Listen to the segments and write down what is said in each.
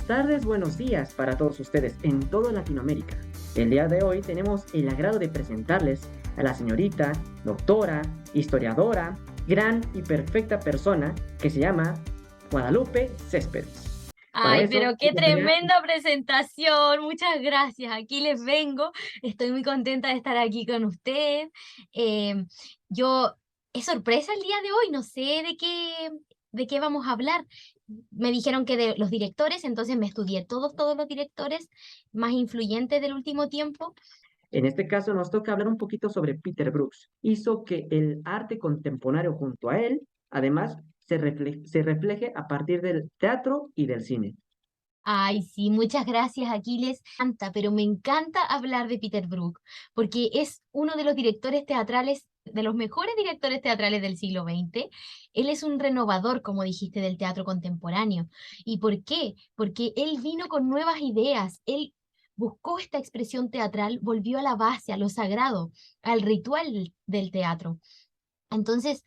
buenas tardes, buenos días para todos ustedes en toda Latinoamérica. El día de hoy tenemos el agrado de presentarles a la señorita, doctora, historiadora, gran y perfecta persona que se llama Guadalupe Céspedes. Para Ay, eso, pero me qué gustaría... tremenda presentación. Muchas gracias. Aquí les vengo. Estoy muy contenta de estar aquí con usted. Eh, yo, es sorpresa el día de hoy. No sé de qué vamos a hablar. Me dijeron que de los directores, entonces me estudié todos los directores más influyentes del último tiempo. En este caso nos toca hablar un poquito sobre Peter Brooks. Hizo que el arte contemporáneo junto a él, además, se refleje a partir del teatro y del cine. Ay, sí, muchas gracias, Aquiles. Pero me encanta hablar de Peter Brook, porque es uno de los directores teatrales, de los mejores directores teatrales del siglo XX. Él es un renovador, como dijiste, del teatro contemporáneo. ¿Y por qué? Porque él vino con nuevas ideas. Él buscó esta expresión teatral, volvió a la base, a lo sagrado, al ritual del teatro. Entonces,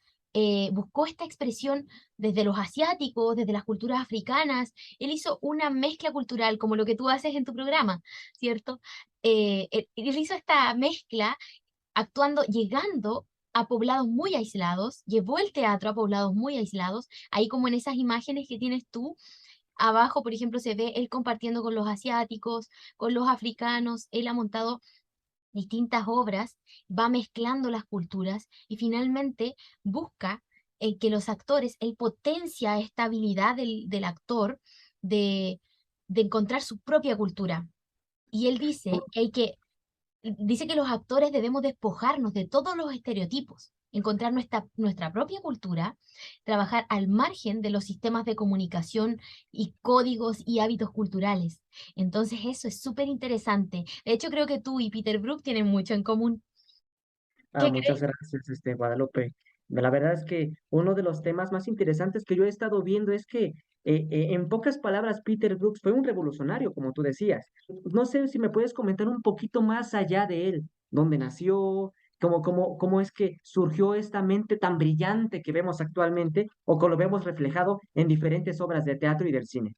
buscó esta expresión desde los asiáticos, desde las culturas africanas. Él hizo una mezcla cultural, como lo que tú haces en tu programa, ¿cierto? Él hizo esta mezcla actuando, llegando a poblados muy aislados, llevó el teatro a poblados muy aislados, ahí como en esas imágenes que tienes tú. Abajo, por ejemplo, se ve él compartiendo con los asiáticos, con los africanos. Él ha montado distintas obras, va mezclando las culturas y finalmente busca que los actores, él potencia esta habilidad del actor de, de encontrar su propia cultura. Y él dice que los actores debemos despojarnos de todos los estereotipos, encontrar nuestra propia cultura, trabajar al margen de los sistemas de comunicación y códigos y hábitos culturales. Entonces eso es súper interesante. De hecho, creo que tú y Peter Brook tienen mucho en común. ¿Qué Muchas crees? gracias, Guadalupe. La verdad es que uno de los temas más interesantes que yo he estado viendo es que, en pocas palabras, Peter Brooks fue un revolucionario, como tú decías. No sé si me puedes comentar un poquito más allá de él, dónde nació, cómo es que surgió esta mente tan brillante que vemos actualmente o que lo vemos reflejado en diferentes obras de teatro y del cine.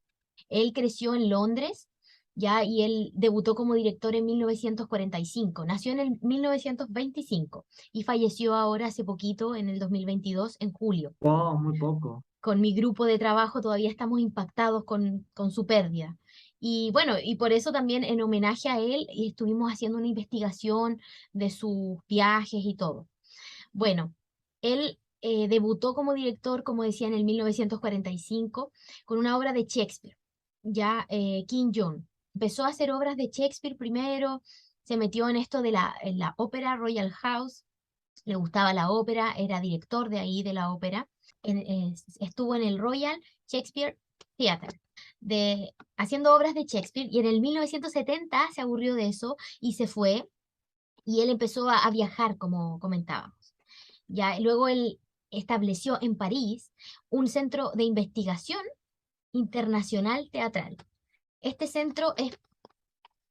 Él creció en Londres, ya, y él debutó como director en 1945. Nació en el 1925 y falleció ahora hace poquito, en el 2022, en julio. Wow, muy poco. Con mi grupo de trabajo todavía estamos impactados con su pérdida. Y bueno, y por eso también en homenaje a él estuvimos haciendo una investigación de sus viajes y todo. Bueno, él debutó como director, como decía, en el 1945 con una obra de Shakespeare, ya King John. Empezó a hacer obras de Shakespeare primero, se metió en esto de en la ópera Royal House, le gustaba la ópera, era director de ahí de la ópera. Estuvo en el Royal Shakespeare Theatre, haciendo obras de Shakespeare, y en el 1970 se aburrió de eso y se fue, y él empezó a viajar, como comentábamos. Ya, luego él estableció en París un centro de investigación internacional teatral. Este centro es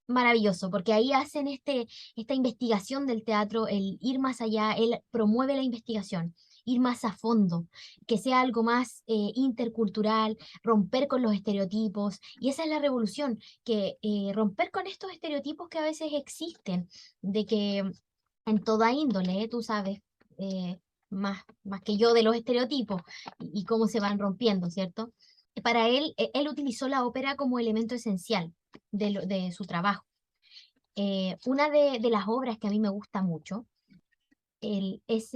maravilloso porque ahí hacen esta investigación del teatro, el ir más allá. Él promueve la investigación, ir más a fondo, que sea algo más intercultural, romper con los estereotipos. Y esa es la revolución, que romper con estos estereotipos que a veces existen, de que en toda índole, tú sabes, más que yo, de los estereotipos y cómo se van rompiendo, ¿cierto? Para él, él utilizó la ópera como elemento esencial de su trabajo. Una de las obras que a mí me gusta mucho es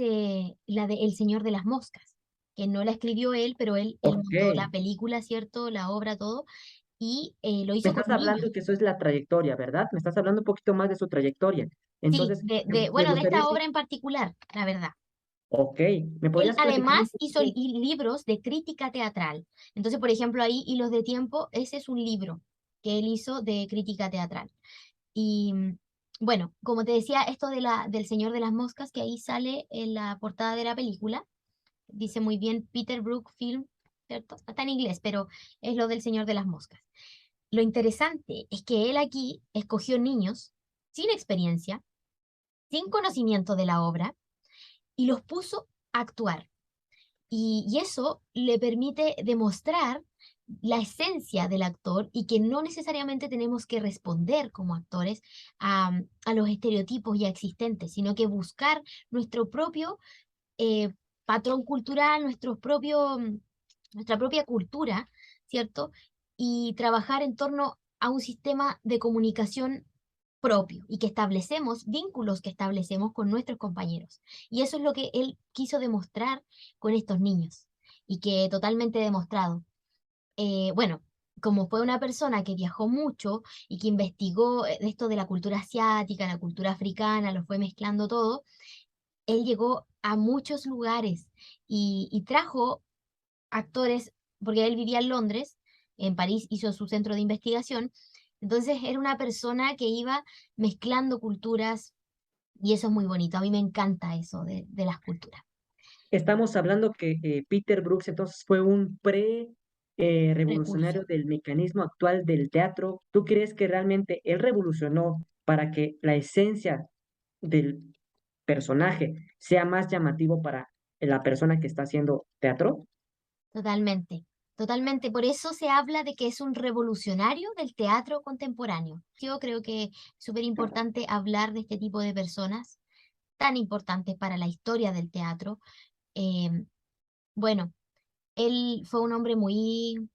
la de El Señor de las Moscas, que no la escribió él, pero él Ok. montó la película, ¿cierto? La obra, todo, y lo Me hizo con estás niños. hablando que eso es la trayectoria, ¿verdad? Me estás hablando un poquito más de su trayectoria. Sí, Entonces, me bueno, de gustaría esta decir, obra en particular, la verdad. ok, ¿me Él podrías platicar un además hizo poquito? libros de crítica teatral. Entonces, por ejemplo, ahí Hilos de Tiempo, ese es un libro que él hizo de crítica teatral. Y bueno, como te decía, esto del Señor de las Moscas, que ahí sale en la portada de la película, dice muy bien Peter Brook Film, ¿cierto? Está en inglés, pero es lo del Señor de las Moscas. Lo interesante es que él aquí escogió niños sin experiencia, sin conocimiento de la obra, y los puso a actuar. Y eso le permite demostrar la esencia del actor y que no necesariamente tenemos que responder como actores a los estereotipos ya existentes, sino que buscar nuestro propio eh, patrón cultural, nuestra propia cultura, ¿cierto? Y trabajar en torno a un sistema de comunicación propio y que establecemos, vínculos que establecemos con nuestros compañeros. Y eso es lo que él quiso demostrar con estos niños y que totalmente demostrado. Bueno, como fue una persona que viajó mucho y que investigó esto de la cultura asiática, la cultura africana, lo fue mezclando todo, él llegó a muchos lugares y trajo actores, porque él vivía en Londres, en París hizo su centro de investigación, entonces era una persona que iba mezclando culturas y eso es muy bonito, a mí me encanta eso de las culturas. Estamos hablando que Peter Brooks entonces fue un revolucionario Precursor. del mecanismo actual del teatro. ¿Tú crees que realmente él revolucionó para que la esencia del personaje sea más llamativo para la persona que está haciendo teatro? Totalmente, totalmente. Por eso se habla de que es un revolucionario del teatro contemporáneo. Yo creo que es súper importante hablar de este tipo de personas tan importantes para la historia del teatro. Em, bueno, él fue un hombre muy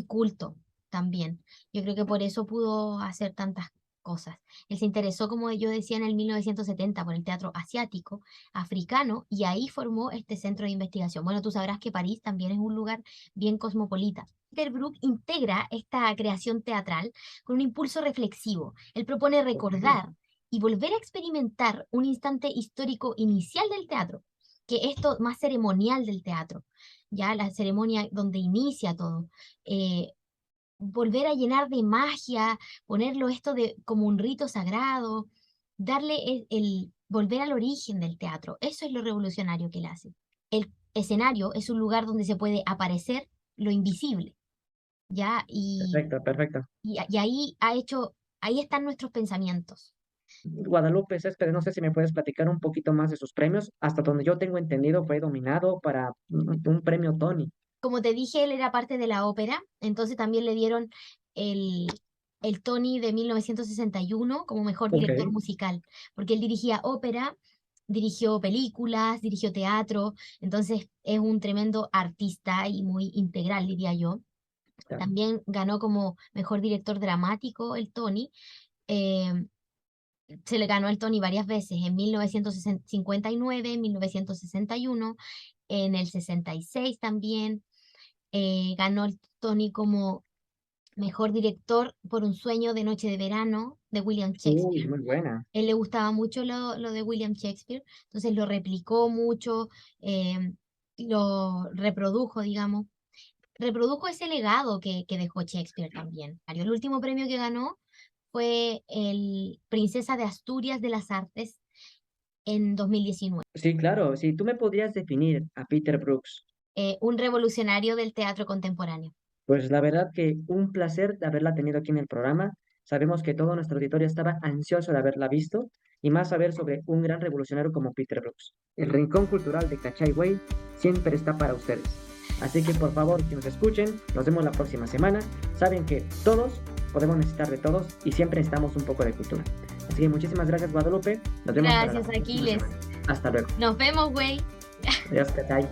culto también. Yo creo que por eso pudo hacer tantas cosas. Él se interesó, como yo decía, en el 1970 por el teatro asiático, africano, y ahí formó este centro de investigación. Bueno, tú sabrás que París también es un lugar bien cosmopolita. Peter Brook integra esta creación teatral con un impulso reflexivo. Él propone Ok. recordar y volver a experimentar un instante histórico inicial del teatro, que esto más ceremonial del teatro, ya la ceremonia donde inicia todo, eh, volver a llenar de magia, ponerlo esto de como un rito sagrado, darle volver al origen del teatro. Eso es lo revolucionario que él hace. El escenario es un lugar donde se puede aparecer lo invisible, ¿ya? Perfecto, perfecto. Y ahí ha hecho, ahí están nuestros pensamientos. Guadalupe Céspedes, no sé si me puedes platicar un poquito más de sus premios. Hasta donde yo tengo entendido, fue dominado para un premio Tony. Como te dije, él era parte de la ópera, entonces también le dieron el, el Tony de 1961 como mejor Ok, director musical, porque él dirigía ópera, dirigió películas, dirigió teatro, entonces es un tremendo artista y muy integral, diría yo. claro. También ganó como mejor director dramático el Tony. eh, Se le ganó el Tony varias veces, en 1959, en 1961, en el 66 también ganó el Tony como mejor director por Un sueño de noche de verano de William Uy, Shakespeare. muy buena. Él le gustaba mucho lo de William Shakespeare, entonces lo replicó mucho, eh, lo reprodujo, digamos. Reprodujo ese legado que dejó Shakespeare también. El último premio que ganó fue el Princesa de Asturias de las Artes en 2019. Sí, claro. Si tú me podrías definir a Peter Brooks, Un revolucionario del teatro contemporáneo. pues la verdad que un placer de haberla tenido aquí en el programa. Sabemos que todo nuestro auditorio estaba ansioso de haberla visto y más saber sobre un gran revolucionario como Peter Brooks. El Rincón Cultural de Cachay Way siempre está para ustedes. Así que por favor, que nos escuchen, nos vemos la próxima semana. Saben que todos podemos necesitar de todos y siempre necesitamos un poco de cultura. Así que muchísimas gracias, Guadalupe. Nos vemos para la Gracias, próxima Aquiles. semana. Hasta luego. Nos vemos, güey. Adiós, Cachay.